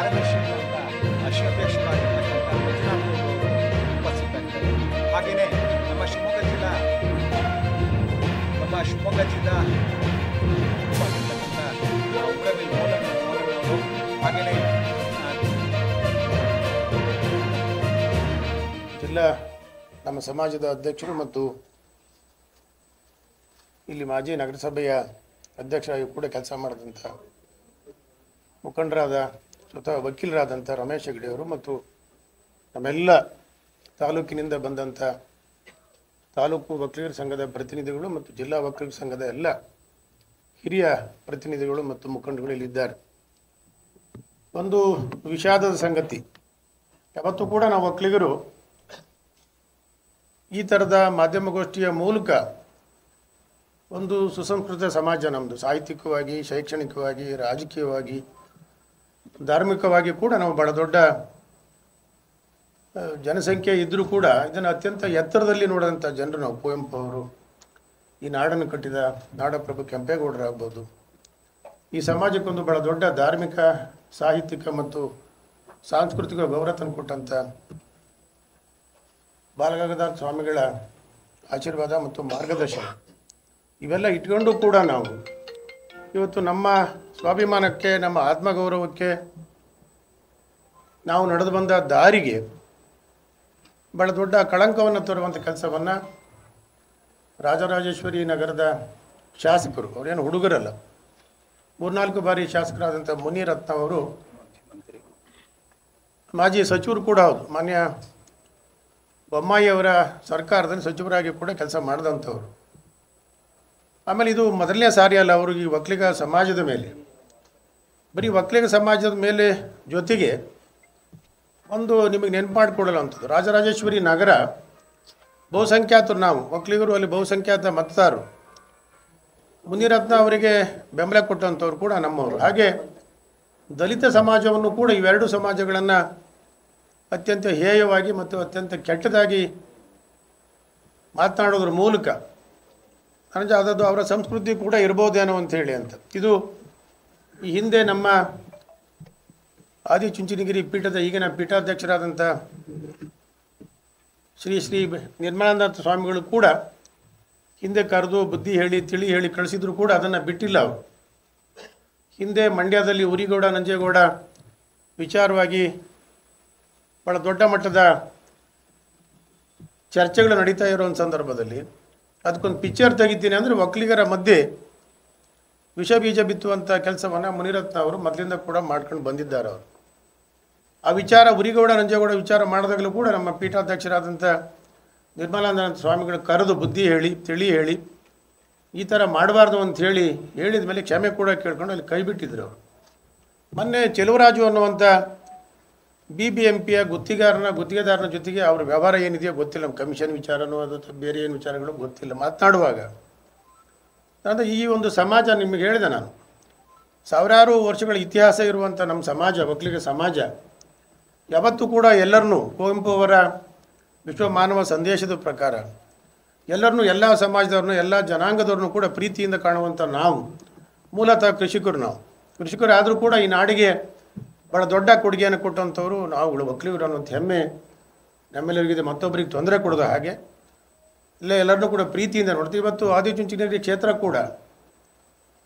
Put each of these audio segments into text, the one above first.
ಕಾರ್ಯದರ್ಶಿಗಳು ಅಂತ ಅಧ್ಯಕ್ಷರಾಗಿರ್ತಕ್ಕಂಥ ಮಂಜುನಾಥ್ ಉಪಸ್ಥಿತರಿದ್ದಾರೆ. ಹಾಗೆಯೇ ನಮ್ಮ ಶಿವಮೊಗ್ಗ ಜಿಲ್ಲಾ ಉಗ್ರವಿ ಮೌಲವಿಯವರು, ಹಾಗೆಯೇ ಜಿಲ್ಲಾ ನಮ್ಮ ಸಮಾಜದ ಅಧ್ಯಕ್ಷರು ಮತ್ತು ಇಲ್ಲಿ ಮಾಜಿ ನಗರಸಭೆಯ ಅಧ್ಯಕ್ಷರಾಗಿ ಕೂಡ ಕೆಲಸ ಮಾಡಿದಂಥ ಮುಖಂಡರಾದ ಸ್ವತಃ ವಕೀಲರಾದಂಥ ರಮೇಶ್ ಹೆಗಡೆಯವರು ಮತ್ತು ನಮ್ಮೆಲ್ಲ ತಾಲೂಕಿನಿಂದ ಬಂದಂಥ ತಾಲೂಕು ವಕೀಲರ ಸಂಘದ ಪ್ರತಿನಿಧಿಗಳು ಮತ್ತು ಜಿಲ್ಲಾ ವಕೀಲರ ಸಂಘದ ಎಲ್ಲ ಹಿರಿಯ ಪ್ರತಿನಿಧಿಗಳು ಮತ್ತು ಮುಖಂಡರು ಇಲ್ಲಿದ್ದಾರೆ. ಒಂದು ವಿಷಾದದ ಸಂಗತಿ, ಯಾವತ್ತೂ ಕೂಡ ನಾವು ವಕೀಲರು ಈ ಥರದ ಮಾಧ್ಯಮಗೋಷ್ಠಿಯ ಮೂಲಕ ಒಂದು ಸುಸಂಸ್ಕೃತ ಸಮಾಜ ನಮ್ಮದು, ಸಾಹಿತ್ಯಿಕವಾಗಿ, ಶೈಕ್ಷಣಿಕವಾಗಿ, ರಾಜಕೀಯವಾಗಿ, ಧಾರ್ಮಿಕವಾಗಿ ಕೂಡ ನಾವು ಬಹಳ ದೊಡ್ಡ ಜನಸಂಖ್ಯೆ ಇದ್ದರೂ ಕೂಡ ಇದನ್ನು ಅತ್ಯಂತ ಎತ್ತರದಲ್ಲಿ ನೋಡಿದಂಥ ಜನರು ನಾವು. ಕುವೆಂಪು ಅವರು, ಈ ನಾಡನ್ನು ಕಟ್ಟಿದ ನಾಡಪ್ರಭು ಕೆಂಪೇಗೌಡರಾಗ್ಬೋದು, ಈ ಸಮಾಜಕ್ಕೊಂದು ಬಹಳ ದೊಡ್ಡ ಧಾರ್ಮಿಕ, ಸಾಹಿತ್ಯಿಕ ಮತ್ತು ಸಾಂಸ್ಕೃತಿಕ ಗೌರವ ತಂದುಕೊಟ್ಟಂಥ ಬಾಲಗಂಗಾಧರ ಸ್ವಾಮಿಗಳ ಆಶೀರ್ವಾದ ಮತ್ತು ಮಾರ್ಗದರ್ಶನ ಇವೆಲ್ಲ ಇಟ್ಕೊಂಡು ಕೂಡ ನಾವು ಇವತ್ತು ನಮ್ಮ ಸ್ವಾಭಿಮಾನಕ್ಕೆ, ನಮ್ಮ ಆತ್ಮಗೌರವಕ್ಕೆ ನಾವು ನಡೆದು ಬಂದ ದಾರಿಗೆ ಬಹಳ ದೊಡ್ಡ ಕಳಂಕವನ್ನು ತರುವಂಥ ಕೆಲಸವನ್ನು ರಾಜರಾಜೇಶ್ವರಿ ನಗರದ ಶಾಸಕರು, ಅವರೇನು ಹುಡುಗರಲ್ಲ, 3-4 ಬಾರಿ ಶಾಸಕರಾದಂಥ ಮುನಿರತ್ನ ಅವರು, ಮಾಜಿ ಸಚಿವರು ಕೂಡ ಹೌದು, ಮಾನ್ಯ ಬೊಮ್ಮಾಯಿಯವರ ಸರ್ಕಾರದಲ್ಲಿ ಸಚಿವರಾಗಿ ಕೂಡ ಕೆಲಸ ಮಾಡಿದಂಥವ್ರು. ಆಮೇಲೆ ಇದು ಮೊದಲನೇ ಸಾರಿ ಅಲ್ಲ ಅವರು ಈ ಒಕ್ಕಲಿಗ ಸಮಾಜದ ಮೇಲೆ, ಬರೀ ಒಕ್ಕಲಿಗ ಸಮಾಜದ ಮೇಲೆ ಜೊತೆಗೆ ಒಂದು ನಿಮಗೆ ನೆನಪು ಮಾಡಿಕೊಡಲ್ಲಂಥದ್ದು, ರಾಜರಾಜೇಶ್ವರಿ ನಗರ ಬಹುಸಂಖ್ಯಾತರು, ನಾವು ಒಕ್ಕಲಿಗರು ಅಲ್ಲಿ ಬಹುಸಂಖ್ಯಾತ ಮತದಾರರು, ಮುನಿರತ್ನ ಅವರಿಗೆ ಬೆಂಬಲ ಕೊಟ್ಟಂಥವ್ರು ಕೂಡ ನಮ್ಮವರು. ಹಾಗೆ ದಲಿತ ಸಮಾಜವನ್ನು ಕೂಡ ಇವೆರಡು ಸಮಾಜಗಳನ್ನು ಅತ್ಯಂತ ಹೇಯವಾಗಿ ಮತ್ತು ಅತ್ಯಂತ ಕೆಟ್ಟದಾಗಿ ಮಾತನಾಡೋದ್ರ ಮೂಲಕ ನನಗೆ ಅದದ್ದು ಅವರ ಸಂಸ್ಕೃತಿ ಕೂಡ ಇರ್ಬೋದೇನೋ ಅಂಥೇಳಿ ಅಂತ. ಇದು ಈ ಹಿಂದೆ ನಮ್ಮ ಆದಿಚುಂಚನಗಿರಿ ಪೀಠದ ಈಗಿನ ಪೀಠಾಧ್ಯಕ್ಷರಾದಂಥ ಶ್ರೀ ನಿರ್ಮಲಾನಂದ ಸ್ವಾಮಿಗಳು ಕೂಡ ಹಿಂದೆ ಕರೆದು ಬುದ್ಧಿ ಹೇಳಿ ತಿಳಿ ಹೇಳಿ ಕಳಿಸಿದ್ರು ಕೂಡ ಅದನ್ನು ಬಿಟ್ಟಿಲ್ಲ ಅವರು. ಹಿಂದೆ ಮಂಡ್ಯದಲ್ಲಿ ಉರಿಗೌಡ ನಂಜೇಗೌಡ ವಿಚಾರವಾಗಿ ಭಾಳ ದೊಡ್ಡ ಮಟ್ಟದ ಚರ್ಚೆಗಳು ನಡೀತಾ ಇರೋ ಒಂದು ಸಂದರ್ಭದಲ್ಲಿ ಅದಕ್ಕೊಂದು ಪಿಕ್ಚರ್ ತೆಗಿತೀನಿ ಅಂದರೆ ಒಕ್ಕಲಿಗರ ಮಧ್ಯೆ ವಿಷ ಬೀಜ ಬಿತ್ತುವಂಥ ಕೆಲಸವನ್ನು ಮುನಿರತ್ನ ಅವರು ಮೊದಲಿಂದ ಕೂಡ ಮಾಡ್ಕೊಂಡು ಬಂದಿದ್ದಾರೆ. ಅವರು ಆ ವಿಚಾರ ಉರಿಗೌಡ ನಂಜೇಗೌಡ ವಿಚಾರ ಮಾಡಿದಾಗಲೂ ಕೂಡ ನಮ್ಮ ಪೀಠಾಧ್ಯಕ್ಷರಾದಂಥ ನಿರ್ಮಲಾನಂದ ಸ್ವಾಮಿಗಳು ಕರೆದು ಬುದ್ಧಿ ಹೇಳಿ ತಿಳಿ ಹೇಳಿ ಈ ಥರ ಮಾಡಬಾರ್ದು ಅಂತ ಹೇಳಿದ ಮೇಲೆ ಕ್ಷಮೆ ಕೂಡ ಕೇಳ್ಕೊಂಡು ಅಲ್ಲಿ ಕೈ ಬಿಟ್ಟಿದ್ರು ಅವರು. ಮೊನ್ನೆ ಚೆಲುವರಾಜು ಅನ್ನುವಂಥ BBMPಯ ಗುತ್ತಿಗೆದಾರನ ಜೊತೆಗೆ ಅವ್ರ ವ್ಯವಹಾರ ಏನಿದೆಯೋ ಗೊತ್ತಿಲ್ಲ, ನಮ್ಮ ಕಮಿಷನ್ ವಿಚಾರನೋ ಅದು ಬೇರೆ ಏನು ವಿಚಾರಗಳು ಗೊತ್ತಿಲ್ಲ. ಮಾತನಾಡುವಾಗ ಅಂದರೆ ಈ ಒಂದು ಸಮಾಜ ನಿಮಗೆ ಹೇಳಿದೆ ನಾನು, ಸಾವಿರಾರು ವರ್ಷಗಳ ಇತಿಹಾಸ ಇರುವಂಥ ನಮ್ಮ ಸಮಾಜ, ಒಕ್ಕಲಿಗ ಸಮಾಜ ಯಾವತ್ತೂ ಕೂಡ ಎಲ್ಲರನ್ನೂ ಕುವೆಂಪು ಅವರ ವಿಶ್ವ ಮಾನವ ಸಂದೇಶದ ಪ್ರಕಾರ ಎಲ್ಲರನ್ನೂ, ಎಲ್ಲ ಸಮಾಜದವ್ರನ್ನೂ, ಎಲ್ಲ ಜನಾಂಗದವ್ರನ್ನೂ ಕೂಡ ಪ್ರೀತಿಯಿಂದ ಕಾಣುವಂಥ ನಾವು ಮೂಲತಃ ಕೃಷಿಕರು ಆದರೂ ಕೂಡ ಈ ನಾಡಿಗೆ ಭಾಳ ದೊಡ್ಡ ಕೊಡುಗೆಯನ್ನು ಕೊಟ್ಟಂಥವ್ರು ನಾವುಗಳು ಒಕ್ಕಲಿಗರು ಅನ್ನೋಂಥ ಹೆಮ್ಮೆ ನಮ್ಮೆಲ್ಲರಿಗಿದೆ. ಮತ್ತೊಬ್ಬರಿಗೆ ತೊಂದರೆ ಕೊಡೋದು ಹಾಗೆ ಎಲ್ಲರನ್ನೂ ಕೂಡ ಪ್ರೀತಿಯಿಂದ ನೋಡ್ತೀವಿ. ಇವತ್ತು ಆದಿಚುಂಚನಗಿರಿ ಕ್ಷೇತ್ರ ಕೂಡ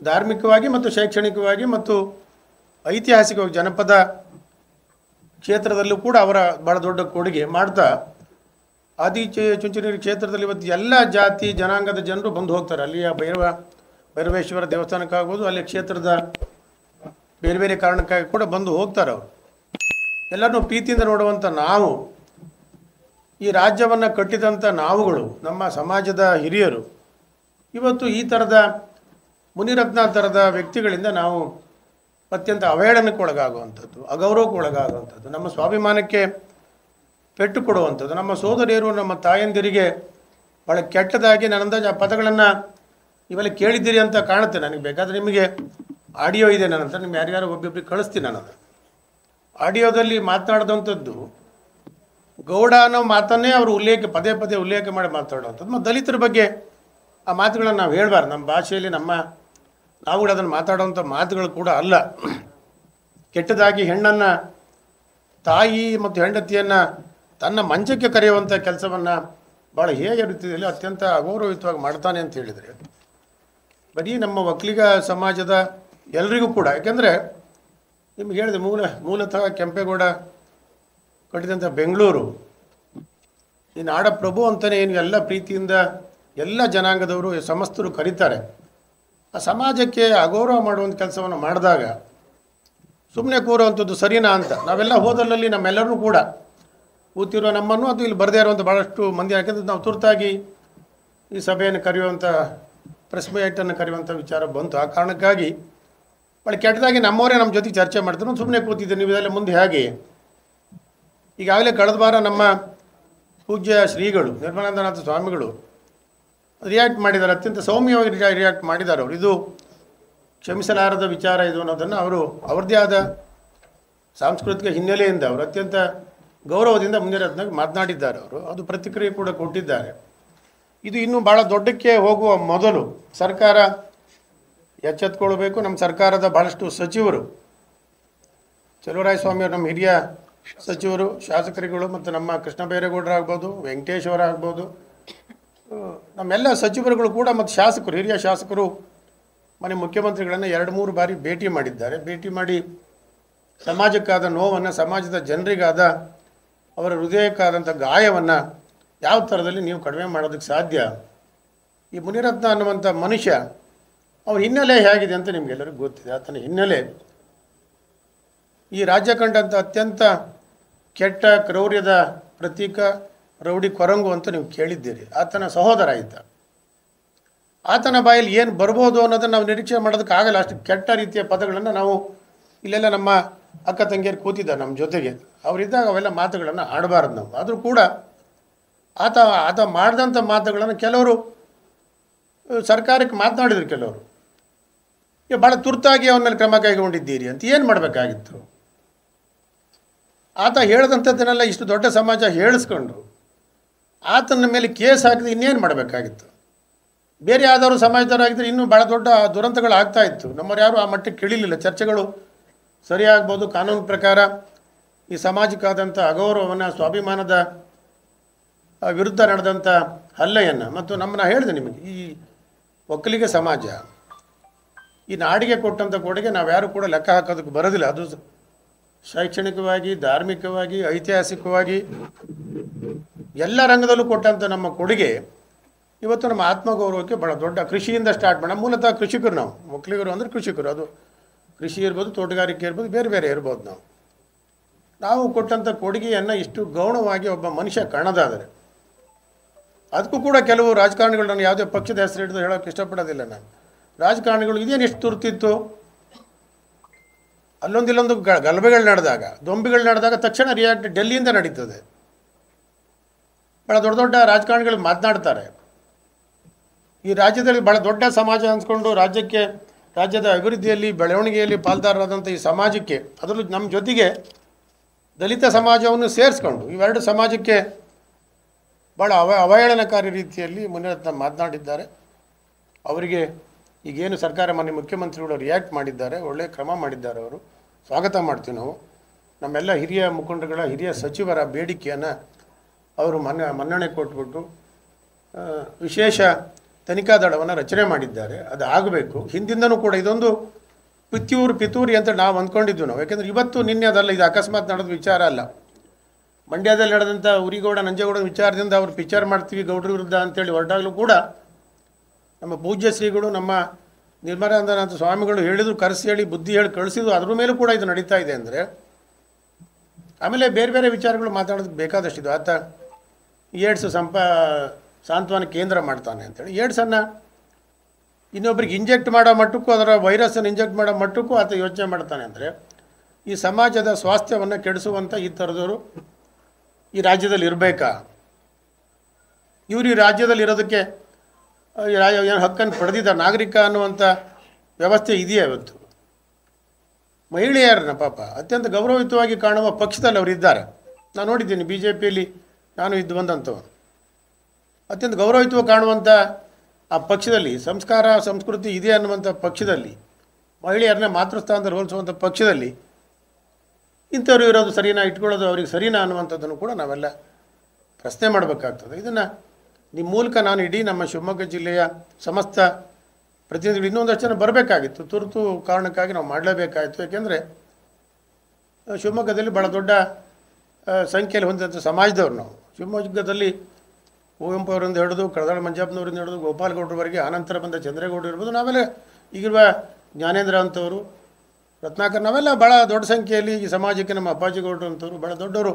ಧಾರ್ಮಿಕವಾಗಿ ಮತ್ತು ಶೈಕ್ಷಣಿಕವಾಗಿ ಮತ್ತು ಐತಿಹಾಸಿಕವಾಗಿ ಜನಪದ ಕ್ಷೇತ್ರದಲ್ಲೂ ಕೂಡ ಅವರ ಭಾಳ ದೊಡ್ಡ ಕೊಡುಗೆ ಮಾಡ್ತಾ ಆದಿಚುಂಚನಗಿರಿ ಕ್ಷೇತ್ರದಲ್ಲಿ ಇವತ್ತು ಎಲ್ಲ ಜಾತಿ ಜನಾಂಗದ ಜನರು ಬಂದು ಹೋಗ್ತಾರೆ. ಅಲ್ಲಿಯ ಭೈರವೇಶ್ವರ ದೇವಸ್ಥಾನಕ್ಕಾಗ್ಬೋದು, ಅಲ್ಲಿ ಕ್ಷೇತ್ರದ ಬೇರೆ ಬೇರೆ ಕಾರಣಕ್ಕಾಗಿ ಕೂಡ ಬಂದು ಹೋಗ್ತಾರೆ. ಅವರು ಎಲ್ಲರನ್ನೂ ಪ್ರೀತಿಯಿಂದ ನೋಡುವಂಥ ನಾವು, ಈ ರಾಜ್ಯವನ್ನು ಕಟ್ಟಿದಂಥ ನಾವುಗಳು, ನಮ್ಮ ಸಮಾಜದ ಹಿರಿಯರು ಇವತ್ತು ಈ ಥರದ ಮುನಿರತ್ನ ಥರದ ವ್ಯಕ್ತಿಗಳಿಂದ ನಾವು ಅತ್ಯಂತ ಅವಹೇಳನಕ್ಕೆ ಒಳಗಾಗುವಂಥದ್ದು, ಅಗೌರವಕ್ಕೆ ಒಳಗಾಗುವಂಥದ್ದು, ನಮ್ಮ ಸ್ವಾಭಿಮಾನಕ್ಕೆ ಪೆಟ್ಟು ಕೊಡುವಂಥದ್ದು, ನಮ್ಮ ಸೋದರಿಯರು ನಮ್ಮ ತಾಯಂದಿರಿಗೆ ಭಾಳ ಕೆಟ್ಟದಾಗಿ ನನ್ನ ಅಂದಾಜು ಆ ಪದಗಳನ್ನು ಇವೆಲ್ಲ ಕೇಳಿದ್ದೀರಿ ಅಂತ ಕಾಣುತ್ತೆ. ನನಗೆ ಬೇಕಾದರೆ ನಿಮಗೆ ಆಡಿಯೋ ಇದೆ ನನ್ನ ಹತ್ರ, ನಿಮ್ಮ ಯಾರ್ಯಾರು ಒಬ್ಬೊಬ್ಬರಿಗೆ ಕಳಿಸ್ತೀನಿ. ನಾನು ಅದು ಆಡಿಯೋದಲ್ಲಿ ಮಾತನಾಡಿದಂಥದ್ದು ಗೌಡ ಅನ್ನೋ ಮಾತನ್ನೇ ಅವರು ಪದೇ ಪದೇ ಉಲ್ಲೇಖ ಮಾಡಿ ಮಾತಾಡುವಂಥದ್ದು. ಮತ್ತು ದಲಿತರ ಬಗ್ಗೆ ಆ ಮಾತುಗಳನ್ನು ನಾವು ಹೇಳಬಾರ್ದು. ನಮ್ಮ ಭಾಷೆಯಲ್ಲಿ ನಾವುಗಳು ಅದನ್ನು ಮಾತಾಡುವಂಥ ಮಾತುಗಳು ಕೂಡ ಅಲ್ಲ. ಕೆಟ್ಟದಾಗಿ ಹೆಣ್ಣನ್ನು, ತಾಯಿ ಮತ್ತು ಹೆಂಡತಿಯನ್ನು ತನ್ನ ಮಂಚಕ್ಕೆ ಕರೆಯುವಂಥ ಕೆಲಸವನ್ನು ಭಾಳ ಹೇಯ ರೀತಿಯಲ್ಲಿ ಅತ್ಯಂತ ಅಗೌರವಯುತವಾಗಿ ಮಾಡ್ತಾನೆ ಅಂತ ಹೇಳಿದರೆ, ಬರೀ ನಮ್ಮ ಒಕ್ಕಲಿಗ ಸಮಾಜದ ಎಲ್ರಿಗೂ ಕೂಡ, ಯಾಕೆಂದರೆ ನಿಮ್ಗೆ ಹೇಳಿದೆ ಮೂಲತಃ ಕೆಂಪೇಗೌಡ ಕಟ್ಟಿದಂಥ ಬೆಂಗಳೂರು ಈ ನಾಡ ಪ್ರಭು ಅಂತಲೇ ಏನು ಎಲ್ಲ ಪ್ರೀತಿಯಿಂದ ಎಲ್ಲ ಜನಾಂಗದವರು ಸಮಸ್ತರು ಕರೀತಾರೆ. ಆ ಸಮಾಜಕ್ಕೆ ಅಗೌರವ ಮಾಡುವಂಥ ಕೆಲಸವನ್ನು ಮಾಡಿದಾಗ ಸುಮ್ಮನೆ ಕೂರುವಂಥದ್ದು ಸರಿನಾ ಅಂತ ನಾವೆಲ್ಲ ಹೋದಲ್ಲಲ್ಲಿ ನಮ್ಮೆಲ್ಲರೂ ಕೂಡ ಕೂತಿರೋ ನಮ್ಮನ್ನು ಅದು ಇಲ್ಲಿ ಬರದೇ ಇರುವಂಥ ಭಾಳಷ್ಟು ಮಂದಿ, ಯಾಕೆಂದರೆ ನಾವು ತುರ್ತಾಗಿ ಈ ಸಭೆಯನ್ನು ಕರೆಯುವಂಥ ಪ್ರೆಸ್ ಮೀಟನ್ನು ಕರೆಯುವಂಥ ವಿಚಾರ ಬಂತು. ಆ ಕಾರಣಕ್ಕಾಗಿ ಭಾಳ ಕೆಟ್ಟದಾಗಿ ನಮ್ಮವರೇ ನಮ್ಮ ಜೊತೆಗೆ ಚರ್ಚೆ ಮಾಡ್ತಾರೆ. ಸುಮ್ಮನೆ ಕೂತಿದ್ದೆ, ನೀವು ಇದೆಲ್ಲ ಮುಂದೆ ಹೇಗೆ? ಈಗಾಗಲೇ ಕಳೆದ ವಾರ ನಮ್ಮ ಪೂಜ್ಯ ಶ್ರೀಗಳು ನಿರ್ಮಲಾನಂದನಾಥ ಸ್ವಾಮಿಗಳು ರಿಯಾಕ್ಟ್ ಮಾಡಿದ್ದಾರೆ, ಅತ್ಯಂತ ಸೌಮ್ಯವಾಗಿ ರಿಯಾಕ್ಟ್ ಮಾಡಿದ್ದಾರೆ. ಅವರು ಇದು ಕ್ಷಮಿಸಲಾರದ ವಿಚಾರ ಇದು ಅನ್ನೋದನ್ನು ಅವರು ಅವ್ರದ್ದೇ ಆದ ಸಾಂಸ್ಕೃತಿಕ ಹಿನ್ನೆಲೆಯಿಂದ ಅವರು ಅತ್ಯಂತ ಗೌರವದಿಂದ ಮುಂದಿರೋದನ್ನಾಗಿ ಮಾತನಾಡಿದ್ದಾರೆ. ಅವರು ಅದು ಪ್ರತಿಕ್ರಿಯೆ ಕೂಡ ಕೊಟ್ಟಿದ್ದಾರೆ. ಇದು ಇನ್ನೂ ಭಾಳ ದೊಡ್ಡಕ್ಕೆ ಹೋಗುವ ಮೊದಲು ಸರ್ಕಾರ ಎಚ್ಚೆತ್ಕೊಳ್ಬೇಕು. ನಮ್ಮ ಸರ್ಕಾರದ ಭಾಳಷ್ಟು ಸಚಿವರು, ಚಲುವರಾಯಸ್ವಾಮಿಯವರು ನಮ್ಮ ಹಿರಿಯ ಸಚಿವರು, ಶಾಸಕರುಗಳು ಮತ್ತು ನಮ್ಮ ಕೃಷ್ಣ ಬೈರೇಗೌಡರಾಗ್ಬೋದು, ವೆಂಕಟೇಶ್ ಅವರಾಗ್ಬೋದು, ನಮ್ಮೆಲ್ಲ ಸಚಿವರುಗಳು ಕೂಡ ಮತ್ತು ಶಾಸಕರು, ಹಿರಿಯ ಶಾಸಕರು ಮನೆ ಮುಖ್ಯಮಂತ್ರಿಗಳನ್ನು 2-3 ಬಾರಿ ಭೇಟಿ ಮಾಡಿದ್ದಾರೆ. ಭೇಟಿ ಮಾಡಿ ಸಮಾಜಕ್ಕಾದ ನೋವನ್ನು, ಸಮಾಜದ ಜನರಿಗಾದ ಅವರ ಹೃದಯಕ್ಕಾದಂಥ ಗಾಯವನ್ನು ಯಾವ ಥರದಲ್ಲಿ ನೀವು ಕಡಿಮೆ ಮಾಡೋದಕ್ಕೆ ಸಾಧ್ಯ, ಈ ಮುನಿರತ್ನ ಅನ್ನುವಂಥ ಮನುಷ್ಯ ಅವನ ಹಿನ್ನೆಲೆ ಹೇಗಿದೆ ಅಂತ ನಿಮಗೆಲ್ಲರಿಗೂ ಗೊತ್ತಿದೆ. ಆತನ ಹಿನ್ನೆಲೆ ಈ ರಾಜ್ಯ ಕಂಡಂಥ ಅತ್ಯಂತ ಕೆಟ್ಟ ಕ್ರೌರ್ಯದ ಪ್ರತೀಕ, ರೌಡಿ ಕೊರಂಗು ಅಂತ ನೀವು ಕೇಳಿದ್ದೀರಿ. ಆತನ ಸಹೋದರ ಆಯಿತ. ಆತನ ಬಾಯಲ್ಲಿ ಏನು ಬರ್ಬೋದು ಅನ್ನೋದನ್ನು ನಾವು ನಿರೀಕ್ಷೆ ಮಾಡೋದಕ್ಕಾಗಲ್ಲ. ಅಷ್ಟು ಕೆಟ್ಟ ರೀತಿಯ ಪದಗಳನ್ನು ನಾವು ಇಲ್ಲೆಲ್ಲ ನಮ್ಮ ಅಕ್ಕ ತಂಗಿಯರು ಕೂತಿದ್ದಾರೆ ನಮ್ಮ ಜೊತೆಗೆ, ಅವರಿದ್ದಾಗ ಅವೆಲ್ಲ ಮಾತುಗಳನ್ನು ಆಡಬಾರ್ದು ನಾವು. ಆದರೂ ಕೂಡ ಆತ ಮಾಡಿದಂಥ ಮಾತುಗಳನ್ನು ಕೆಲವರು ಸರ್ಕಾರಕ್ಕೆ ಮಾತನಾಡಿದ್ರು, ಕೆಲವರು ಭಾಳ ತುರ್ತಾಗಿ ಅವನ ಮೇಲೆ ಕ್ರಮ ಕೈಗೊಂಡಿದ್ದೀರಿ ಅಂತ. ಏನು ಮಾಡಬೇಕಾಗಿತ್ತು? ಆತ ಹೇಳಿದಂಥದ್ದನ್ನೆಲ್ಲ ಇಷ್ಟು ದೊಡ್ಡ ಸಮಾಜ ಹೇಳಿಸ್ಕೊಂಡು ಆತನ ಮೇಲೆ ಕೇಸ್ ಹಾಕಿದ್ರೆ ಇನ್ನೇನು ಮಾಡಬೇಕಾಗಿತ್ತು? ಬೇರೆ ಯಾವ್ದಾದ್ರು ಸಮಾಜದವರಾಗಿದ್ದರೆ ಇನ್ನೂ ಭಾಳ ದೊಡ್ಡ ದುರಂತಗಳು ಆಗ್ತಾಯಿತ್ತು. ನಮ್ಮವ್ರು ಯಾರು ಆ ಮಟ್ಟಕ್ಕೆ ಕೇಳಿರಲಿಲ್ಲ. ಚರ್ಚೆಗಳು ಸರಿಯಾಗ್ಬೋದು. ಕಾನೂನು ಪ್ರಕಾರ ಈ ಸಮಾಜಕ್ಕಾದಂಥ ಅಗೌರವವನ್ನು, ಸ್ವಾಭಿಮಾನದ ವಿರುದ್ಧ ನಡೆದಂಥ ಹಲ್ಲೆಯನ್ನು, ಮತ್ತು ನಮ್ಮನ್ನು ಹೇಳಿದೆ ನಿಮಗೆ, ಈ ಒಕ್ಕಲಿಗ ಸಮಾಜ ಈ ನಾಡಿಗೆ ಕೊಟ್ಟಂಥ ಕೊಡುಗೆ ನಾವ್ಯಾರು ಕೂಡ ಲೆಕ್ಕ ಹಾಕೋದಕ್ಕೆ ಬರೋದಿಲ್ಲ. ಅದು ಶೈಕ್ಷಣಿಕವಾಗಿ, ಧಾರ್ಮಿಕವಾಗಿ, ಐತಿಹಾಸಿಕವಾಗಿ ಎಲ್ಲ ರಂಗದಲ್ಲೂ ಕೊಟ್ಟಂಥ ನಮ್ಮ ಕೊಡುಗೆ ಇವತ್ತು ನಮ್ಮ ಆತ್ಮಗೌರವಕ್ಕೆ ಭಾಳ ದೊಡ್ಡ. ಕೃಷಿಯಿಂದ ಸ್ಟಾರ್ಟ್ ಮಾಡೋಣ. ಮೂಲತಃ ಕೃಷಿಕರು ನಾವು, ಒಕ್ಕಲಿಗರು ಅಂದರೆ ಕೃಷಿಕರು. ಅದು ಕೃಷಿ ಇರ್ಬೋದು, ತೋಟಗಾರಿಕೆ ಇರ್ಬೋದು, ಬೇರೆ ಬೇರೆ ಇರ್ಬೋದು. ನಾವು ಕೊಟ್ಟಂಥ ಕೊಡುಗೆಯನ್ನು ಇಷ್ಟು ಗೌಣವಾಗಿ ಒಬ್ಬ ಮನುಷ್ಯ ಕಾಣೋದಾದರೆ, ಅದಕ್ಕೂ ಕೂಡ ಕೆಲವು ರಾಜಕಾರಣಿಗಳು, ನಾನು ಯಾವುದೇ ಪಕ್ಷದ ಹೆಸರು ಹಿಡಿದು ಹೇಳೋಕ್ಕೆ ಇಷ್ಟಪಡೋದಿಲ್ಲ ನಾನು, ರಾಜಕಾರಣಿಗಳು ಇದೇನು ಎಷ್ಟು ತುರ್ತಿತ್ತು? ಅಲ್ಲೊಂದಿಲ್ಲೊಂದು ಗಲಭೆಗಳು ನಡೆದಾಗ, ದೊಂಬಿಗಳು ನಡೆದಾಗ ತಕ್ಷಣ ರಿಯಾಕ್ಟ್ ಡೆಲ್ಲಿಯಿಂದ ನಡೀತದೆ. ಭಾಳ ದೊಡ್ಡ ದೊಡ್ಡ ರಾಜಕಾರಣಿಗಳು ಮಾತನಾಡ್ತಾರೆ. ಈ ರಾಜ್ಯದಲ್ಲಿ ಭಾಳ ದೊಡ್ಡ ಸಮಾಜ ಅನ್ಸ್ಕೊಂಡು ರಾಜ್ಯದ ಅಭಿವೃದ್ಧಿಯಲ್ಲಿ, ಬೆಳವಣಿಗೆಯಲ್ಲಿ ಪಾಲ್ದಾರರಾದಂಥ ಈ ಸಮಾಜಕ್ಕೆ, ಅದರಲ್ಲೂ ನಮ್ಮ ಜೊತೆಗೆ ದಲಿತ ಸಮಾಜವನ್ನು ಸೇರಿಸ್ಕೊಂಡು ಇವೆರಡು ಸಮಾಜಕ್ಕೆ ಭಾಳ ಅವಹೇಳನಕಾರಿ ರೀತಿಯಲ್ಲಿ ಮುನಿರತ್ನ ಮಾತನಾಡಿದ್ದಾರೆ. ಅವರಿಗೆ ಈಗೇನು ಸರ್ಕಾರ ಮಾನ್ಯ ಮುಖ್ಯಮಂತ್ರಿಗಳು ರಿಯಾಕ್ಟ್ ಮಾಡಿದ್ದಾರೆ, ಒಳ್ಳೆಯ ಕ್ರಮ ಮಾಡಿದ್ದಾರೆ. ಅವರು ಸ್ವಾಗತ ಮಾಡ್ತೀವಿ ನಾವು. ನಮ್ಮೆಲ್ಲ ಹಿರಿಯ ಮುಖಂಡರುಗಳ, ಹಿರಿಯ ಸಚಿವರ ಬೇಡಿಕೆಯನ್ನು ಅವರು ಮನ್ನಣೆ ಕೊಟ್ಬಿಟ್ಟು ವಿಶೇಷ ತನಿಖಾ ದಳವನ್ನು ರಚನೆ ಮಾಡಿದ್ದಾರೆ. ಅದು ಆಗಬೇಕು. ಹಿಂದಿಂದನೂ ಕೂಡ ಇದೊಂದು ಪಿತೂರಿ ಅಂತ ನಾವು ಅಂದ್ಕೊಂಡಿದ್ವಿ ನಾವು. ಯಾಕೆಂದರೆ ಇವತ್ತು ನಿನ್ನೆ ಅದಲ್ಲ, ಇದು ಅಕಸ್ಮಾತ್ ನಡೆದ ವಿಚಾರ ಅಲ್ಲ. ಮಂಡ್ಯದಲ್ಲಿ ನಡೆದಂಥ ಉರಿಗೌಡ ನಂಜೇಗೌಡ ವಿಚಾರದಿಂದ ಅವರು ಪಿಕ್ಚರ್ ಮಾಡ್ತೀವಿ ಗೌಡ್ರ ವಿರುದ್ಧ ಅಂತೇಳಿ ಹೊರಟಾಗಲೂ ಕೂಡ ನಮ್ಮ ಪೂಜ್ಯ ಶ್ರೀಗಳು, ನಮ್ಮ ನಿರ್ಮಲಾನಂದನಾಥ ಸ್ವಾಮಿಗಳು ಹೇಳಿದ್ರು, ಕರೆಸಿ ಹೇಳಿ ಬುದ್ಧಿ ಹೇಳಿ ಕಳಿಸಿದ್ರು. ಅದ್ರ ಮೇಲೂ ಕೂಡ ಇದು ನಡೀತಾ ಇದೆ ಅಂದರೆ, ಆಮೇಲೆ ಬೇರೆ ಬೇರೆ ವಿಚಾರಗಳು ಮಾತಾಡೋದಕ್ಕೆ ಬೇಕಾದಷ್ಟಿದು. ಆತ ಏಡ್ಸ್ ಸಾಂತ್ವನ ಕೇಂದ್ರ ಮಾಡ್ತಾನೆ ಅಂತೇಳಿ, ಏಡ್ಸನ್ನು ಇನ್ನೊಬ್ರಿಗೆ ಇಂಜೆಕ್ಟ್ ಮಾಡೋ ಮಟ್ಟಕ್ಕೂ, ಅದರ ವೈರಸ್ಸನ್ನು ಇಂಜೆಕ್ಟ್ ಮಾಡೋ ಮಟ್ಟಕ್ಕೂ ಆತ ಯೋಚನೆ ಮಾಡ್ತಾನೆ ಅಂದರೆ, ಈ ಸಮಾಜದ ಸ್ವಾಸ್ಥ್ಯವನ್ನು ಕೆಡಿಸುವಂಥ ಈ ಥರದವರು ಈ ರಾಜ್ಯದಲ್ಲಿ ಇರಬೇಕಾ? ಇವರು ಈ ರಾಜ್ಯದಲ್ಲಿ ಇರೋದಕ್ಕೆ ಏನು ಹಕ್ಕನ್ನು ಪಡೆದಿದ್ದಾರೆ? ನಾಗರಿಕ ಅನ್ನುವಂಥ ವ್ಯವಸ್ಥೆ ಇದೆಯಾ ಇವತ್ತು? ಮಹಿಳೆಯರನ್ನ ಪಾಪ ಅತ್ಯಂತ ಗೌರವಯುತವಾಗಿ ಕಾಣುವ ಪಕ್ಷದಲ್ಲಿ ಅವರಿದ್ದಾರೆ. ನಾನು ನೋಡಿದ್ದೀನಿ, ಬಿ ಜೆ ಪಿಯಲ್ಲಿ ನಾನು ಇದ್ದು ಬಂದಂಥವನು. ಅತ್ಯಂತ ಗೌರವಯುತವಾಗಿ ಕಾಣುವಂಥ ಆ ಪಕ್ಷದಲ್ಲಿ, ಸಂಸ್ಕಾರ ಸಂಸ್ಕೃತಿ ಇದೆ ಅನ್ನುವಂಥ ಪಕ್ಷದಲ್ಲಿ, ಮಹಿಳೆಯರನ್ನ ಮಾತೃಸ್ಥಾನದಲ್ಲಿ ಹೋಲಿಸುವಂಥ ಪಕ್ಷದಲ್ಲಿ ಇಂಥವ್ರು ಇರೋದು ಸರಿನಾ, ಇಟ್ಕೊಳ್ಳೋದು ಅವ್ರಿಗೆ ಸರಿನಾ ಅನ್ನುವಂಥದ್ದನ್ನು ಕೂಡ ನಾವೆಲ್ಲ ಪ್ರಶ್ನೆ ಮಾಡಬೇಕಾಗ್ತದೆ. ಇದನ್ನು ನಿಮ್ಮ ಮೂಲಕ ನಾನು ಇಡೀ ನಮ್ಮ ಶಿವಮೊಗ್ಗ ಜಿಲ್ಲೆಯ ಸಮಸ್ತ ಪ್ರತಿನಿಧಿಗಳು ಇನ್ನೊಂದಷ್ಟು ಜನ ಬರಬೇಕಾಗಿತ್ತು, ತುರ್ತು ಕಾರಣಕ್ಕಾಗಿ ನಾವು ಮಾಡಲೇಬೇಕಾಯಿತು. ಯಾಕೆಂದರೆ ಶಿವಮೊಗ್ಗದಲ್ಲಿ ಭಾಳ ದೊಡ್ಡ ಸಂಖ್ಯೆಯಲ್ಲಿ ಹೊಂದಿದಂಥ ಸಮಾಜದವ್ರು ನಾವು. ಶಿವಮೊಗ್ಗದಲ್ಲಿ ಕುವೆಂಪು ಅವರಿಂದ ಹಿಡಿದು ಕಳದಾಳ ಮಂಜಪ್ಪನವರಿಂದ ಹಿಡಿದು ಗೋಪಾಲಗೌಡರವರೆಗೆ, ಆನಂತರ ಬಂದ ಚಂದ್ರೇಗೌಡರು ಇರ್ಬೋದು, ನಾವೆಲ್ಲ ಈಗಿರುವ ಜ್ಞಾನೇಂದ್ರ ಅಂಥವರು, ರತ್ನಾಕರ್, ನಾವೆಲ್ಲ ಭಾಳ ದೊಡ್ಡ ಸಂಖ್ಯೆಯಲ್ಲಿ ಈ ಸಮಾಜಕ್ಕೆ ನಮ್ಮ ಅಪ್ಪಾಜಿಗೌಡರು ಅಂಥವ್ರು ಭಾಳ ದೊಡ್ಡವರು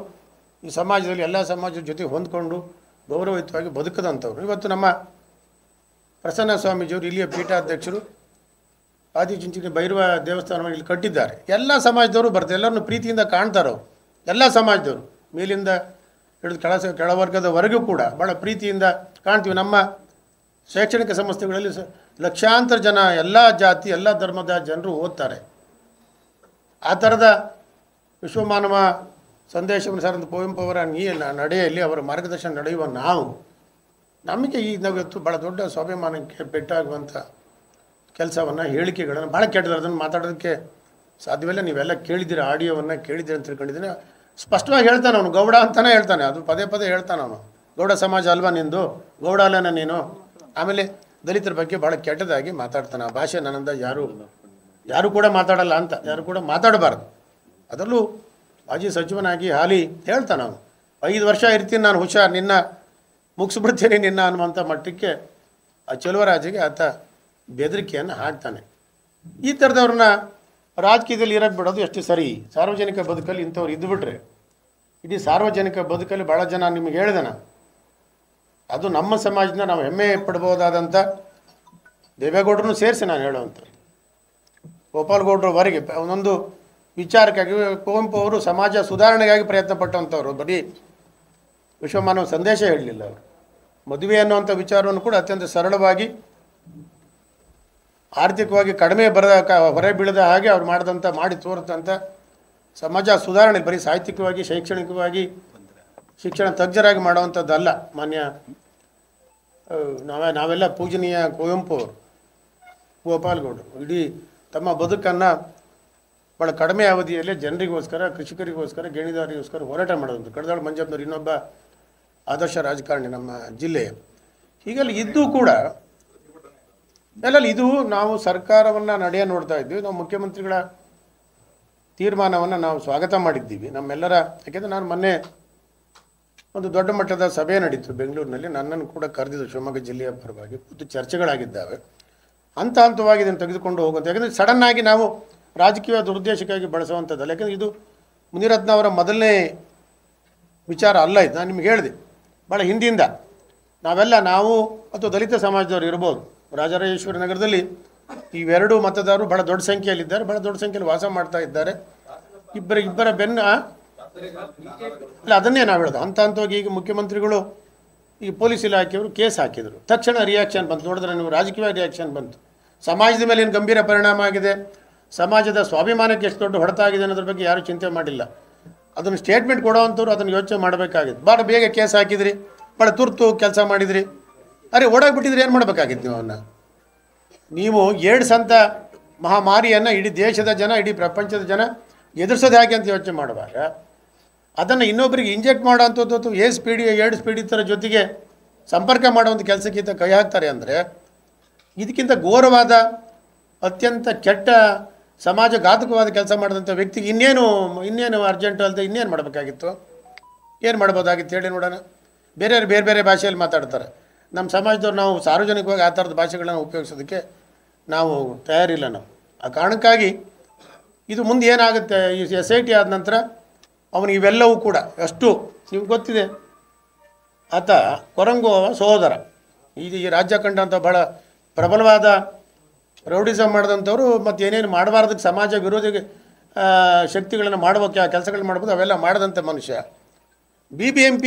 ಈ ಸಮಾಜದಲ್ಲಿ ಎಲ್ಲ ಸಮಾಜದ ಜೊತೆ ಹೊಂದ್ಕೊಂಡು ಗೌರವಯುತವಾಗಿ ಬದುಕದಂಥವ್ರು. ಇವತ್ತು ನಮ್ಮ ಪ್ರಸನ್ನ ಸ್ವಾಮೀಜಿಯವರು ಇಲ್ಲಿಯ ಪೀಠಾಧ್ಯಕ್ಷರು, ಆದಿಚುಂಚನಗಿರಿ ಭೈರವ ದೇವಸ್ಥಾನವನ್ನು ಇಲ್ಲಿ ಕಟ್ಟಿದ್ದಾರೆ. ಎಲ್ಲ ಸಮಾಜದವರು ಬರ್ತಾರೆ, ಎಲ್ಲರನ್ನು ಪ್ರೀತಿಯಿಂದ ಕಾಣ್ತಾರೆ ಅವರು. ಎಲ್ಲ ಸಮಾಜದವರು ಮೇಲಿಂದ ಹಿಡಿದು ಕೆಳವರ್ಗದವರೆಗೂ ಕೂಡ ಭಾಳ ಪ್ರೀತಿಯಿಂದ ಕಾಣ್ತೀವಿ. ನಮ್ಮ ಶೈಕ್ಷಣಿಕ ಸಂಸ್ಥೆಗಳಲ್ಲಿ ಲಕ್ಷಾಂತರ ಜನ ಎಲ್ಲ ಜಾತಿ ಎಲ್ಲ ಧರ್ಮದ ಜನರು ಓದ್ತಾರೆ. ಆ ಥರದ ವಿಶ್ವಮಾನವ ಸಂದೇಶವನ್ನು ಸಾರಂತ ಕುವೆಂಪು ಅವರ ನಡೆಯಲ್ಲಿ ಅವರ ಮಾರ್ಗದರ್ಶನ ನಡೆಯುವ ನಮಗೆ ನಾವು ಇವತ್ತು ಭಾಳ ದೊಡ್ಡ ಸ್ವಾಭಿಮಾನಕ್ಕೆ ಪೆಟ್ಟಾಗುವಂಥ ಕೆಲಸವನ್ನು, ಹೇಳಿಕೆಗಳನ್ನು ಭಾಳ ಕೆಟ್ಟದ್ದು. ಅದನ್ನು ಮಾತಾಡೋದಕ್ಕೆ ಸಾಧ್ಯವಿಲ್ಲ. ನೀವೆಲ್ಲ ಕೇಳಿದ್ದೀರ, ಆಡಿಯೋವನ್ನು ಕೇಳಿದ್ದೀರ ಅಂತ ತಿಳ್ಕೊಂಡಿದ್ದೀನಿ. ಸ್ಪಷ್ಟವಾಗಿ ಹೇಳ್ತಾನೆ ಅವನು, ಗೌಡ ಅಂತಲೇ ಹೇಳ್ತಾನೆ, ಅದು ಪದೇ ಪದೇ ಹೇಳ್ತಾನೆ ಅವನು. ಗೌಡ ಸಮಾಜ ಅಲ್ವಾ ನಿಂದು, ಗೌಡ ಅಲ್ಲನ ನೀನು. ಆಮೇಲೆ ದಲಿತರ ಬಗ್ಗೆ ಭಾಳ ಕೆಟ್ಟದಾಗಿ ಮಾತಾಡ್ತಾನೆ. ಆ ಭಾಷೆ ನನ್ನಿಂದ ಯಾರು ಕೂಡ ಮಾತಾಡಲ್ಲ ಅಂತ, ಯಾರು ಕೂಡ ಮಾತಾಡಬಾರ್ದು. ಅದರಲ್ಲೂ ಮಾಜಿ ಸಚಿವನಾಗಿ ಹಾಲಿ ಹೇಳ್ತಾನೆ ಅವನು, 5 ವರ್ಷ ಇರ್ತೀನಿ ನಾನು, ಹುಷಾರ್, ನಿನ್ನ ಮುಗಿಸ್ಬಿಡ್ತೇನೆ ನಿನ್ನ ಅನ್ನುವಂಥ ಮಟ್ಟಕ್ಕೆ ಆ ಚೆಲುವರಾಜಿಗೆ ಆತ ಬೆದರಿಕೆಯನ್ನು ಹಾಕ್ತಾನೆ. ಈ ಥರದವ್ರನ್ನ ರಾಜಕೀಯದಲ್ಲಿ ಇರೋಕ್ಕೆ ಬಿಡೋದು ಎಷ್ಟು ಸರಿ? ಸಾರ್ವಜನಿಕ ಬದುಕಲ್ಲಿ ಇಂಥವ್ರು ಇದ್ದುಬಿಟ್ರೆ ಇಡೀ ಸಾರ್ವಜನಿಕ ಬದುಕಲ್ಲಿ ಭಾಳ ಜನ ನಿಮಗೆ ಹೇಳಿದೆ ನಾನು, ಅದು ನಮ್ಮ ಸಮಾಜದಿಂದ ನಾವು ಹೆಮ್ಮೆ ಪಡ್ಬೋದಾದಂಥ ದೇವೇಗೌಡರನ್ನು ಸೇರಿಸಿ ನಾನು ಹೇಳುವಂಥ ಗೋಪಾಲಗೌಡರವರೆಗೆ ಒಂದೊಂದು ವಿಚಾರಕ್ಕಾಗಿ ಕುವೆಂಪು ಅವರು ಸಮಾಜ ಸುಧಾರಣೆಗಾಗಿ ಪ್ರಯತ್ನ ಪಟ್ಟಂಥವ್ರು. ಬರೀ ವಿಶ್ವಮಾನವ ಸಂದೇಶ ಹೇಳಲಿಲ್ಲ ಅವರು. ಮದುವೆ ಅನ್ನುವಂಥ ವಿಚಾರವನ್ನು ಕೂಡ ಅತ್ಯಂತ ಸರಳವಾಗಿ, ಆರ್ಥಿಕವಾಗಿ ಕಡಿಮೆ ಹೊರೆ ಬೀಳದ ಹಾಗೆ ಅವ್ರು ಮಾಡಿ ತೋರಿದಂಥ ಸಮಾಜ ಸುಧಾರಣೆ ಬರೀ ಸಾಹಿತ್ಯಿಕವಾಗಿ ಶೈಕ್ಷಣಿಕವಾಗಿ ಶಿಕ್ಷಣ ತಜ್ಞರಾಗಿ ಮಾಡುವಂಥದ್ದಲ್ಲ. ಮಾನ್ಯ ನಾವೆಲ್ಲ ಪೂಜನೀಯ ಕುವೆಂಪು ಅವರು, ಗೋಪಾಲಗೌಡರು ಇಡೀ ತಮ್ಮ ಬದುಕನ್ನು ಭಾಳ ಕಡಿಮೆ ಅವಧಿಯಲ್ಲೇ ಜನರಿಗೋಸ್ಕರ, ಕೃಷಿಕರಿಗೋಸ್ಕರ, ಗಣಿದಾರಿಗೋಸ್ಕರ ಹೋರಾಟ ಮಾಡೋದು. ಕಡದಾಳ ಮಂಜಪ್ಪನವರು ಇನ್ನೊಬ್ಬ ಆದರ್ಶ ರಾಜಕಾರಣಿ ನಮ್ಮ ಜಿಲ್ಲೆಯ. ಹೀಗೆಲ್ಲ ಇದ್ದೂ ಕೂಡ ಇದು ನಾವು ಸರ್ಕಾರವನ್ನು ನಡೆಯ ನೋಡ್ತಾ ಇದ್ದೀವಿ. ನಾವು ಮುಖ್ಯಮಂತ್ರಿಗಳ ತೀರ್ಮಾನವನ್ನು ನಾವು ಸ್ವಾಗತ ಮಾಡಿದ್ದೀವಿ ನಮ್ಮೆಲ್ಲರ. ಯಾಕೆಂದರೆ ನಾನು ಮೊನ್ನೆ ಒಂದು ದೊಡ್ಡ ಮಟ್ಟದ ಸಭೆ ನಡೀತು ಬೆಂಗಳೂರಿನಲ್ಲಿ, ನನ್ನನ್ನು ಕೂಡ ಕರೆದಿದ್ದು ಶಿವಮೊಗ್ಗ ಜಿಲ್ಲೆಯ ಪರವಾಗಿ. ಮತ್ತು ಚರ್ಚೆಗಳಾಗಿದ್ದಾವೆ. ಹಂತವಾಗಿ ಇದನ್ನು ತೆಗೆದುಕೊಂಡು ಹೋಗುವಂಥ, ಯಾಕೆಂದರೆ ಸಡನ್ನಾಗಿ ನಾವು ರಾಜಕೀಯ ದುರುದ್ದೇಶಕ್ಕಾಗಿ ಬಳಸುವಂಥದ್ದಲ್ಲ. ಯಾಕೆಂದರೆ ಇದು ಮುನಿರತ್ನ ಅವರ ಮೊದಲನೇ ವಿಚಾರ ಅಲ್ಲ. ಇದು ನಾನು ನಿಮ್ಗೆ ಹೇಳಿದೆ ಭಾಳ ಹಿಂದಿಯಿಂದ ನಾವು ಅಥವಾ ದಲಿತ ಸಮಾಜದವರು ಇರ್ಬೋದು, ರಾಜರಾಜೇಶ್ವರಿ ನಗರದಲ್ಲಿ ಇವೆರಡು ಮತದಾರರು ಭಾಳ ದೊಡ್ಡ ಸಂಖ್ಯೆಯಲ್ಲಿದ್ದಾರೆ, ಭಾಳ ದೊಡ್ಡ ಸಂಖ್ಯೆಯಲ್ಲಿ ವಾಸ ಮಾಡ್ತಾ ಇದ್ದಾರೆ. ಇಬ್ಬರ ಬೆನ್ನ ಅಲ್ಲ, ಅದನ್ನೇ ನಾವು ಹೇಳೋದು. ಹಂತವಾಗಿ ಈಗ ಮುಖ್ಯಮಂತ್ರಿಗಳು ಈ ಪೊಲೀಸ್ ಇಲಾಖೆಯವರು ಕೇಸ್ ಹಾಕಿದರು. ತಕ್ಷಣ ರಿಯಾಕ್ಷನ್ ಬಂತು. ನೋಡಿದ್ರೆ ನೀವು ರಾಜಕೀಯ ರಿಯಾಕ್ಷನ್ ಬಂತು. ಸಮಾಜದ ಮೇಲೆ ಏನು ಗಂಭೀರ ಪರಿಣಾಮ ಆಗಿದೆ, ಸಮಾಜದ ಸ್ವಾಭಿಮಾನಕ್ಕೆ ಎಷ್ಟು ದೊಡ್ಡ ಹೊಡೆತ ಆಗಿದೆ ಅನ್ನೋದ್ರ ಬಗ್ಗೆ ಯಾರೂ ಚಿಂತೆ ಮಾಡಿಲ್ಲ. ಅದನ್ನು ಸ್ಟೇಟ್ಮೆಂಟ್ ಕೊಡೋವಂಥವ್ರು ಅದನ್ನು ಯೋಚನೆ ಮಾಡಬೇಕಾಗಿತ್ತು. ಭಾಳ ಬೇಗ ಕೇಸ್ ಹಾಕಿದ್ರಿ, ಭಾಳ ತುರ್ತು ಕೆಲಸ ಮಾಡಿದ್ರಿ. ಅರೆ ಓಡಾಗ್ಬಿಟ್ಟಿದ್ರೆ ಏನು ಮಾಡಬೇಕಾಗಿತ್ತು ನೀವು 2 ಸಂತ ಮಹಾಮಾರಿಯನ್ನು ಇಡೀ ದೇಶದ ಜನ, ಇಡೀ ಪ್ರಪಂಚದ ಜನ ಎದುರಿಸೋದು ಹೇಗೆ ಅಂತ ಯೋಚನೆ ಮಾಡುವಾಗ ಅದನ್ನು ಇನ್ನೊಬ್ಬರಿಗೆ ಇಂಜೆಕ್ಟ್ ಮಾಡೋವಂಥದ್ದು ಏಡ್ ಸ್ಪೀಡ್ ಥರ ಜೊತೆಗೆ ಸಂಪರ್ಕ ಮಾಡುವಂಥ ಕೆಲಸಕ್ಕಿಂತ ಕೈ ಹಾಕ್ತಾರೆ ಅಂದರೆ, ಇದಕ್ಕಿಂತ ಘೋರವಾದ ಅತ್ಯಂತ ಕೆಟ್ಟ ಸಮಾಜಘಾತಕವಾದ ಕೆಲಸ ಮಾಡಿದಂಥ ವ್ಯಕ್ತಿಗೆ ಇನ್ನೇನು ಅರ್ಜೆಂಟು ಅಲ್ಲದೆ ಇನ್ನೇನು ಮಾಡಬೇಕಾಗಿತ್ತು? ಏನು ಮಾಡ್ಬೋದಾಗಿತ್ತು ಹೇಳಿ ನೋಡೋಣ. ಬೇರೆ ಭಾಷೆಯಲ್ಲಿ ಮಾತಾಡ್ತಾರೆ. ನಮ್ಮ ಸಮಾಜದವ್ರು ನಾವು ಸಾರ್ವಜನಿಕವಾಗಿ ಆ ಥರದ ಭಾಷೆಗಳನ್ನು ಉಪಯೋಗಿಸೋದಕ್ಕೆ ನಾವು ತಯಾರಿಲ್ಲ. ನಾವು ಆ ಕಾರಣಕ್ಕಾಗಿ ಇದು ಮುಂದೆ ಏನಾಗುತ್ತೆ, ಈ SIT ಆದ ನಂತರ ಅವನು ಇವೆಲ್ಲವೂ ಕೂಡ ಅಷ್ಟು ನಿಮ್ಗೆ ಗೊತ್ತಿದೆ. ಆತ ಕೊರಂಗು ಸಹೋದರ, ಈ ರಾಜ್ಯ ಕಂಡಂಥ ಭಾಳ ಪ್ರಬಲವಾದ ರೌಡಿಸಮ್ ಮಾಡಿದಂಥವ್ರು, ಮತ್ತು ಏನೇನು ಮಾಡಬಾರ್ದಕ್ಕೆ ಸಮಾಜ ವಿರೋಧಿ ಶಕ್ತಿಗಳನ್ನು ಮಾಡುವ ಕೆಲಸಗಳನ್ನ ಮಾಡ್ಬೋದು ಅವೆಲ್ಲ ಮಾಡಿದಂಥ ಮನುಷ್ಯ. BBMP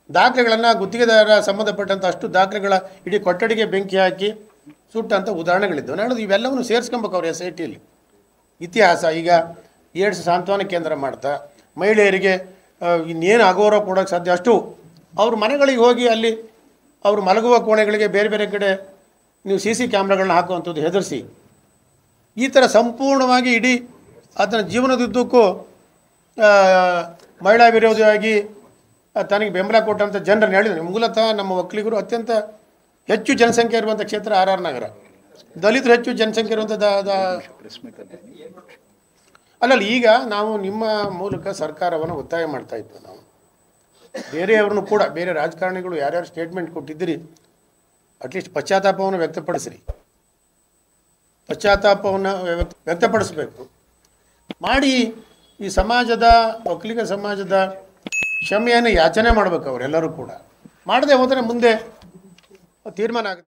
ದಾಖಲೆಗಳನ್ನು ಗುತ್ತಿಗೆದಾರರ ಸಂಬಂಧಪಟ್ಟಂಥ ಅಷ್ಟು ದಾಖಲೆಗಳ ಇಡೀ ಕೊಠಡಿಗೆ ಬೆಂಕಿ ಹಾಕಿ ಸುಟ್ಟಂಥ ಉದಾಹರಣೆಗಳಿದ್ದವು. ನಾನು ಇವೆಲ್ಲವನ್ನು ಸೇರಿಸ್ಕೊಬೇಕು ಅವ್ರು SITಯಲ್ಲಿ. ಇತಿಹಾಸ, ಈಗ ಏಡ್ಸ್ ಸಾಂತ್ವನ ಕೇಂದ್ರ ಮಾಡ್ತಾ ಮಹಿಳೆಯರಿಗೆ ಇನ್ನೇನು ಅಗೌರವ ಕೊಡೋಕ್ಕೆ ಸಾಧ್ಯ ಅಷ್ಟು ಅವ್ರ ಮನೆಗಳಿಗೆ ಹೋಗಿ ಅಲ್ಲಿ ಅವರು ಮಲಗುವ ಕೋಣೆಗಳಿಗೆ ಬೇರೆ ಕಡೆ ನೀವು CC ಕ್ಯಾಮ್ರಾಗಳನ್ನ ಹಾಕುವಂಥದ್ದು ಹೆದರಿಸಿ, ಈ ಥರ ಸಂಪೂರ್ಣವಾಗಿ ಇಡೀ ಅದನ್ನ ಜೀವನದುದ್ದಕ್ಕೂ ಮಹಿಳಾ ವಿರೋಧಿಯಾಗಿ ತನಗೆ ಬೆಂಬಲ ಕೊಟ್ಟಂಥ ಜನರನ್ನು ಹೇಳಿದ್ರು. ಮೂಲತಃ ನಮ್ಮ ಒಕ್ಕಲಿಗರು ಅತ್ಯಂತ ಹೆಚ್ಚು ಜನಸಂಖ್ಯೆ ಇರುವಂಥ ಕ್ಷೇತ್ರ ಆರ್ ನಗರ, ದಲಿತರು ಹೆಚ್ಚು ಜನಸಂಖ್ಯೆ ಇರುವಂಥ ಅಲ್ಲಲ್ಲ. ಈಗ ನಾವು ನಿಮ್ಮ ಮೂಲಕ ಸರ್ಕಾರವನ್ನು ಒತ್ತಾಯ ಮಾಡ್ತಾ ಇದ್ವಿ. ನಾವು ಬೇರೆಯವ್ರನ್ನು ಕೂಡ, ಬೇರೆ ರಾಜಕಾರಣಿಗಳು ಯಾರ್ಯಾರು ಸ್ಟೇಟ್ಮೆಂಟ್ ಕೊಟ್ಟಿದ್ದೀರಿ, ಅಟ್ಲೀಸ್ಟ್ ಪಶ್ಚಾತ್ತಾಪವನ್ನು ವ್ಯಕ್ತಪಡಿಸ್ರಿ, ಪಶ್ಚಾತ್ತಾಪವನ್ನು ವ್ಯಕ್ತಪಡಿಸ್ಬೇಕು ಮಾಡಿ. ಈ ಸಮಾಜದ, ಒಕ್ಕಲಿಗ ಸಮಾಜದ ಕ್ಷಮೆಯನ್ನು ಯಾಚನೆ ಮಾಡಬೇಕು ಅವರೆಲ್ಲರೂ ಕೂಡ. ಮಾಡದೆ ಹೋದರೆ ಮುಂದೆ ತೀರ್ಮಾನ ಆಗುತ್ತೆ.